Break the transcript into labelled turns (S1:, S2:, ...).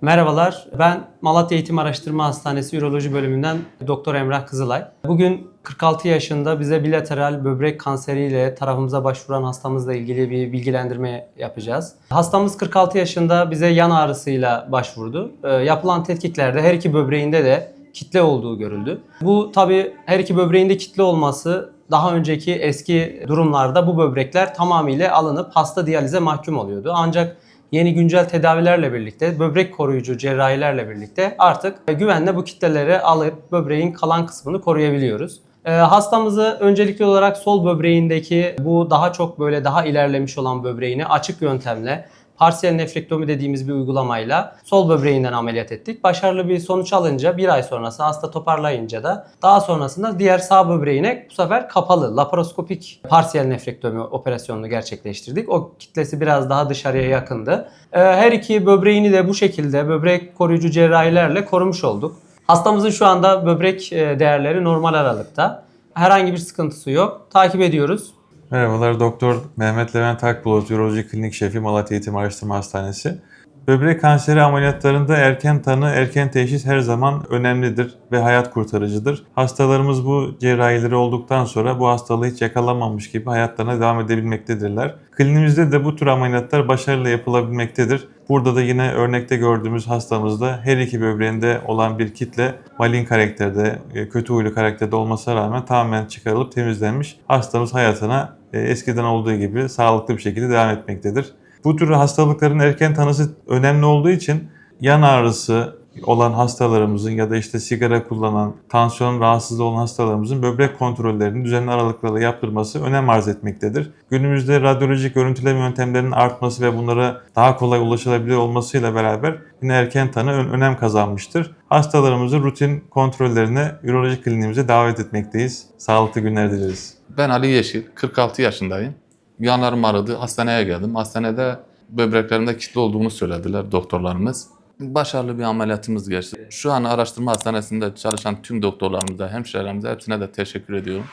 S1: Merhabalar, ben Malatya Eğitim Araştırma Hastanesi Üroloji Bölümünden Doktor Emrah Kızılay. Bugün 46 yaşında bize bilateral böbrek kanseriyle tarafımıza başvuran hastamızla ilgili bir bilgilendirme yapacağız. Hastamız 46 yaşında bize yan ağrısıyla başvurdu. Yapılan tetkiklerde her iki böbreğinde de kitle olduğu görüldü. Bu tabii her iki böbreğinde kitle olması daha önceki eski durumlarda bu böbrekler tamamıyla alınıp hasta diyalize mahkum oluyordu. Ancak yeni güncel tedavilerle birlikte, böbrek koruyucu cerrahilerle birlikte artık güvenle bu kitleleri alıp böbreğin kalan kısmını koruyabiliyoruz. Hastamızı öncelikli olarak sol böbreğindeki bu daha çok böyle daha ilerlemiş olan böbreğini açık yöntemle parsiyel nefrektomi dediğimiz bir uygulamayla sol böbreğinden ameliyat ettik. Başarılı bir sonuç alınca bir ay sonrası hasta toparlayınca da daha sonrasında diğer sağ böbreğine bu sefer kapalı laparoskopik parsiyel nefrektomi operasyonunu gerçekleştirdik. O kitlesi biraz daha dışarıya yakındı. Her iki böbreğini de bu şekilde böbrek koruyucu cerrahilerle korumuş olduk. Hastamızın şu anda böbrek değerleri normal aralıkta. Herhangi bir sıkıntısı yok. Takip ediyoruz.
S2: Merhabalar, Doktor Mehmet Levent Akbulut, Üroloji Klinik Şefi, Malatya Eğitim Araştırma Hastanesi. Böbrek kanseri ameliyatlarında erken tanı, erken teşhis her zaman önemlidir ve hayat kurtarıcıdır. Hastalarımız bu cerrahileri olduktan sonra bu hastalığı hiç yakalanmamış gibi hayatlarına devam edebilmektedirler. Klinimizde de bu tür ameliyatlar başarıyla yapılabilmektedir. Burada da yine örnekte gördüğümüz hastamızda her iki böbreğinde olan bir kitle malign karakterde, kötü huylu karakterde olmasına rağmen tamamen çıkarılıp temizlenmiş. Hastamız hayatına eskiden olduğu gibi sağlıklı bir şekilde devam etmektedir. Bu tür hastalıkların erken tanısı önemli olduğu için yan ağrısı olan hastalarımızın ya da işte sigara kullanan, tansiyon rahatsızlığı olan hastalarımızın böbrek kontrollerini düzenli aralıklarla yaptırması önem arz etmektedir. Günümüzde radyolojik görüntüleme yöntemlerinin artması ve bunlara daha kolay ulaşılabilir olmasıyla beraber yine erken tanı önem kazanmıştır. Hastalarımızın rutin kontrollerine üroloji kliniğimize davet etmekteyiz. Sağlıklı günler dileriz.
S3: Ben Ali Yeşil, 46 yaşındayım. Yanlarım ağrıdı, hastaneye geldim. Hastanede böbreklerimde kitle olduğunu söylediler doktorlarımız. Başarılı bir ameliyatımız geçti. Şu an araştırma hastanesinde çalışan tüm doktorlarımıza, hemşirelerimize hepsine de teşekkür ediyorum.